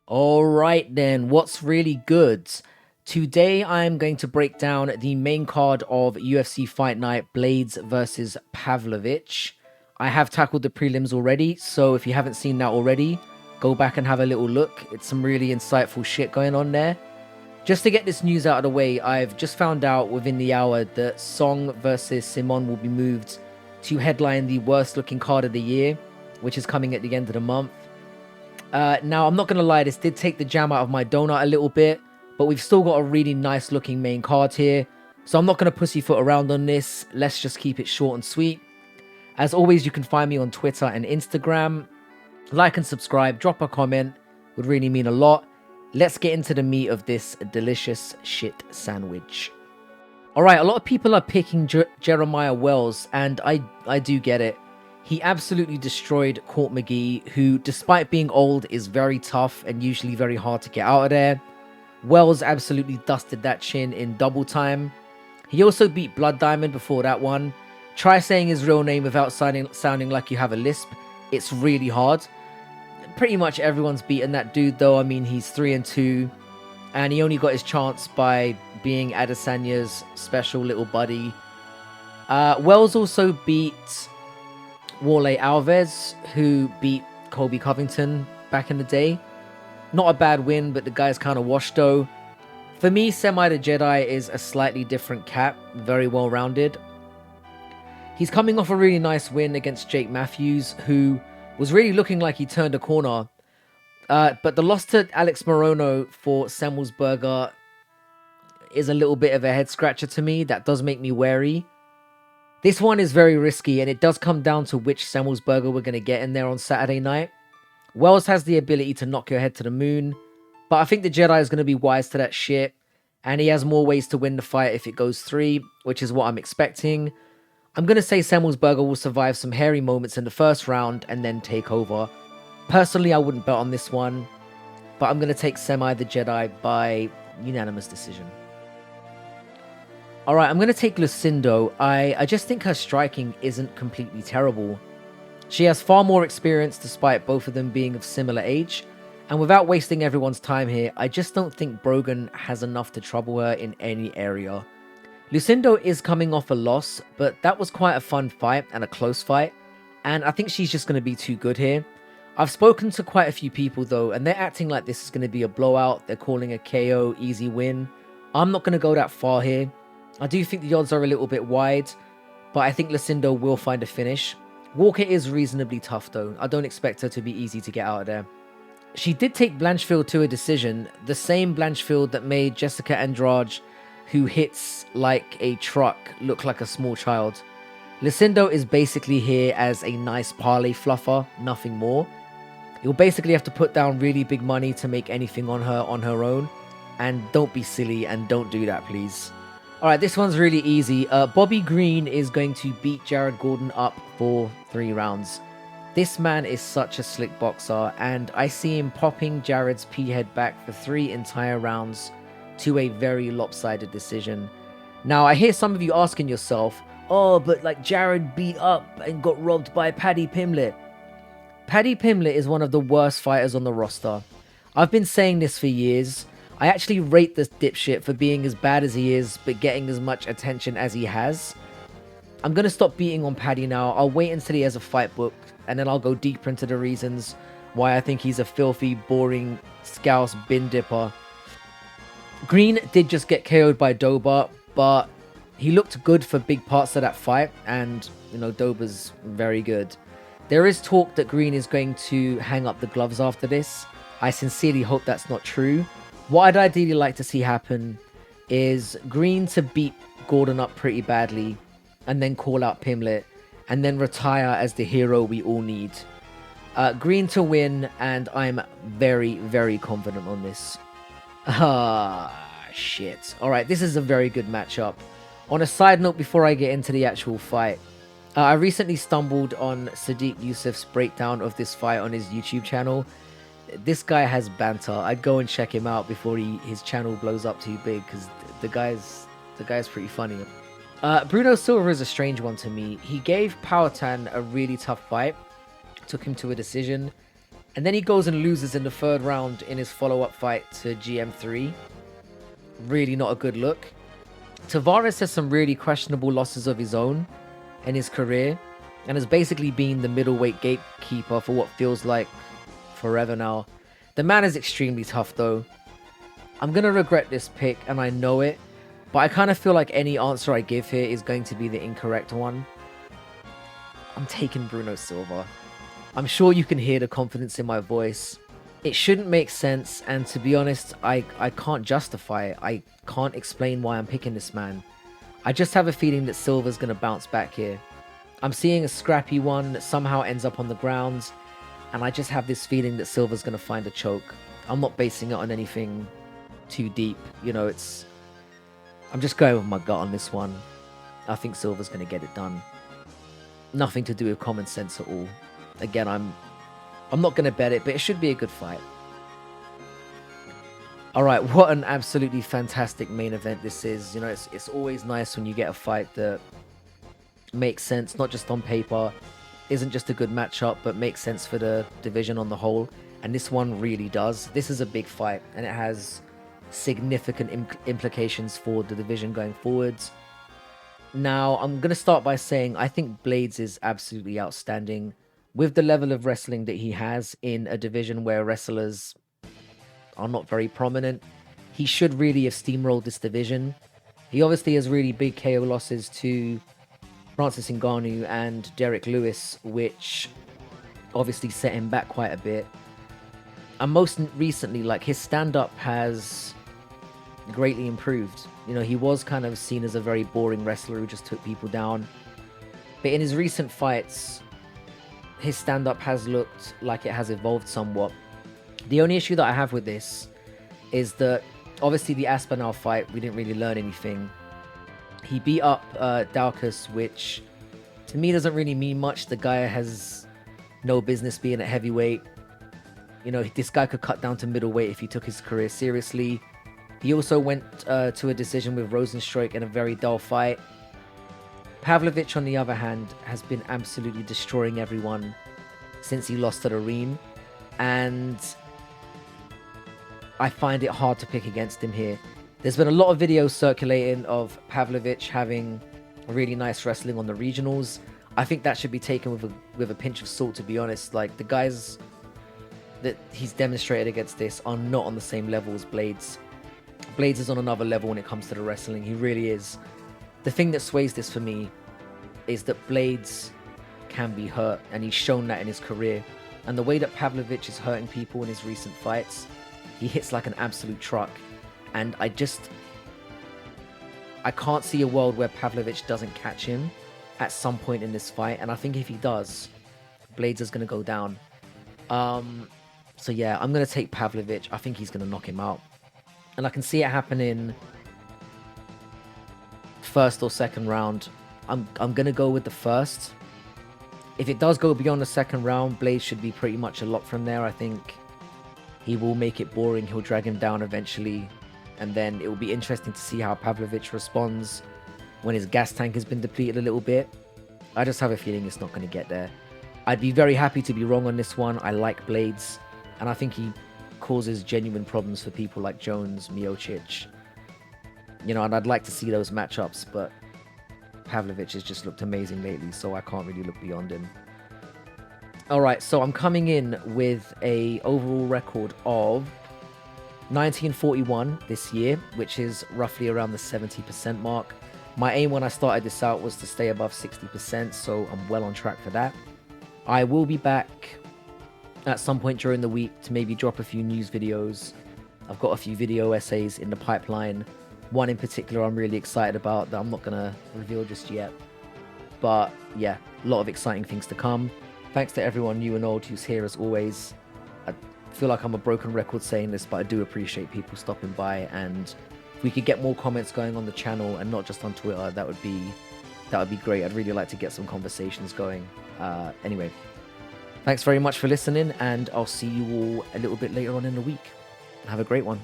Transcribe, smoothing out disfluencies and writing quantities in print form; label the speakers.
Speaker 1: All right, then, what's really good? Today, I'm going to break down the main card of UFC Fight Night Blades versus Pavlovich. I have tackled the prelims already, so if you haven't seen that already, go back and have a little look. It's some really insightful shit going on there. Just to get this news out of the way, I've just found out within the hour that Song versus Simon will be moved to headline the worst looking card of the year, which is coming at the end of the month. Now, I'm not going to lie, this did take the jam out of my donut a little bit, but we've still got a really nice looking main card here. So I'm not going to pussyfoot around on this. Let's just keep it short and sweet. As always, you can find me on Twitter and Instagram. Like and subscribe, drop a comment, would really mean a lot. Let's get into the meat of this delicious shit sandwich. Alright, a lot of people are picking Jeremiah Wells, and I do get it. He absolutely destroyed Court McGee, who, despite being old, is very tough and usually very hard to get out of there. Wells absolutely dusted that chin in double time. He also beat Blood Diamond before that one. Try saying his real name without sounding like you have a lisp. It's really hard. Pretty much everyone's beaten that dude, though. I mean, he's 3-2, and he only got his chance by being Adesanya's special little buddy. Wells also beat Warley Alves, who beat Colby Covington back in the day. Not a bad win, but the guy's kind of washed though. For me, Semi the Jedi is a slightly different cat, very well rounded. He's coming off a really nice win against Jake Matthews, who was really looking like he turned a corner. But the loss to Alex Morono for Semmelsberger is a little bit of a head scratcher to me. That does make me wary. This one is very risky, and it does come down to which Semmelsberger we're going to get in there on Saturday night. Wells has the ability to knock your head to the moon, but I think the Jedi is going to be wise to that shit, and he has more ways to win the fight if it goes 3, which is what I'm expecting. I'm going to say Semmelsberger will survive some hairy moments in the first round and then take over. Personally, I wouldn't bet on this one, but I'm going to take Semi the Jedi by unanimous decision. Alright, I'm going to take Lucindo. I just think her striking isn't completely terrible. She has far more experience despite both of them being of similar age, and without wasting everyone's time here, I just don't think Brogan has enough to trouble her in any area. Lucindo is coming off a loss, but that was quite a fun fight and a close fight, and I think she's just going to be too good here. I've spoken to quite a few people though, and they're acting like this is going to be a blowout. They're calling a KO easy win. I'm not going to go that far here. I do think the odds are a little bit wide, but I think Lucindo will find a finish. Walker is reasonably tough though. I don't expect her to be easy to get out of there. She did take Blanchfield to a decision, the same Blanchfield that made Jessica Andrade, who hits like a truck, look like a small child. Lucindo is basically here as a nice parlay fluffer, nothing more. You'll basically have to put down really big money to make anything on her own, and don't be silly and don't do that, please. Alright, this one's really easy. Bobby Green is going to beat Jared Gordon up for 3 rounds. This man is such a slick boxer, and I see him popping Jared's P-head back for 3 entire rounds to a very lopsided decision. Now, I hear some of you asking yourself, oh, but like Jared beat up and got robbed by Paddy Pimblett. Paddy Pimblett is one of the worst fighters on the roster. I've been saying this for years. I actually rate this dipshit for being as bad as he is, but getting as much attention as he has. I'm going to stop beating on Paddy now. I'll wait until he has a fight book, and then I'll go deeper into the reasons why I think he's a filthy, boring, scouse bin dipper. Green did just get KO'd by Dober, but he looked good for big parts of that fight, and, you know, Dober's very good. There is talk that Green is going to hang up the gloves after this. I sincerely hope that's not true. What I'd ideally like to see happen is Green to beat Gordon up pretty badly, and then call out Pimblett, and then retire as the hero we all need. Green to win, and I'm very, very confident on this. Shit. Alright, this is a very good matchup. On a side note before I get into the actual fight, I recently stumbled on Sadiq Yusuf's breakdown of this fight on his YouTube channel. This guy has banter. I'd go and check him out before his channel blows up too big, because the guy's pretty funny. Bruno Silva is a strange one to me. He gave Powhatan a really tough fight, took him to a decision, And then he goes and loses in the third round in his follow-up fight to GM3. Really not a good look. Tavares has some really questionable losses of his own in his career, and has basically been the middleweight gatekeeper for what feels like forever now. The man is extremely tough though. I'm going to regret this pick, and I know it, but I kind of feel like any answer I give here is going to be the incorrect one. I'm taking Bruno Silva. I'm sure you can hear the confidence in my voice. It shouldn't make sense, and to be honest, I can't justify it. I can't explain why I'm picking this man. I just have a feeling that Silva's going to bounce back here. I'm seeing a scrappy one that somehow ends up on the ground, and I just have this feeling that Silva's going to find a choke. I'm not basing it on anything too deep. You know, I'm just going with my gut on this one. I think Silva's going to get it done. Nothing to do with common sense at all. Again, I'm not going to bet it, but it should be a good fight. All right, what an absolutely fantastic main event this is. You know, it's always nice when you get a fight that makes sense, not just on paper, isn't just a good matchup, but makes sense for the division on the whole. And this one really does. This is a big fight, and it has significant implications for the division going forwards. Now, I'm going to start by saying I think Blaydes is absolutely outstanding. With the level of wrestling that he has in a division where wrestlers are not very prominent, he should really have steamrolled this division. He obviously has really big KO losses to Francis Ngannou and Derek Lewis, which obviously set him back quite a bit. And most recently, like, his stand-up has greatly improved. You know, he was kind of seen as a very boring wrestler who just took people down. But in his recent fights, his stand-up has looked like it has evolved somewhat. The only issue that I have with this is that, obviously, the Aspinall fight, we didn't really learn anything. He beat up Daukaus, which to me doesn't really mean much. The guy has no business being at heavyweight. You know, this guy could cut down to middleweight if he took his career seriously. He also went to a decision with Rosenstruik in a very dull fight. Pavlovich, on the other hand, has been absolutely destroying everyone since he lost to the Reem. And I find it hard to pick against him here. There's been a lot of videos circulating of Pavlovich having really nice wrestling on the regionals. I think that should be taken with a pinch of salt, to be honest. Like, the guys that he's demonstrated against this are not on the same level as Blaydes. Blaydes is on another level when it comes to the wrestling. He really is. The thing that sways this for me is that Blaydes can be hurt, and he's shown that in his career. And the way that Pavlovich is hurting people in his recent fights, he hits like an absolute truck. And I can't see a world where Pavlovich doesn't catch him at some point in this fight. And I think if he does, Blaydes is going to go down. So yeah, I'm going to take Pavlovich. I think he's going to knock him out. And I can see it happening first or second round. I'm going to go with the first. If it does go beyond the second round, Blaydes should be pretty much a lock from there. I think he will make it boring. He'll drag him down eventually. And then it will be interesting to see how Pavlovich responds when his gas tank has been depleted a little bit. I just have a feeling it's not going to get there. I'd be very happy to be wrong on this one. I like Blaydes, and I think he causes genuine problems for people like Jones, Miocic. You know, and I'd like to see those matchups, but Pavlovich has just looked amazing lately, so I can't really look beyond him. All right, so I'm coming in with a overall record of 1941 this year, which is roughly around the 70% mark. My aim when I started this out was to stay above 60%, so I'm well on track for that. I will be back at some point during the week to maybe drop a few news videos. I've got a few video essays in the pipeline. One in particular I'm really excited about that I'm not going to reveal just yet. But yeah, a lot of exciting things to come. Thanks to everyone new and old who's here as always. I feel like I'm a broken record saying this, but I do appreciate people stopping by, and if we could get more comments going on the channel and not just on Twitter, that would be great. I'd really like to get some conversations going. Anyway, thanks very much for listening, and I'll see you all a little bit later on in the week. Have a great one.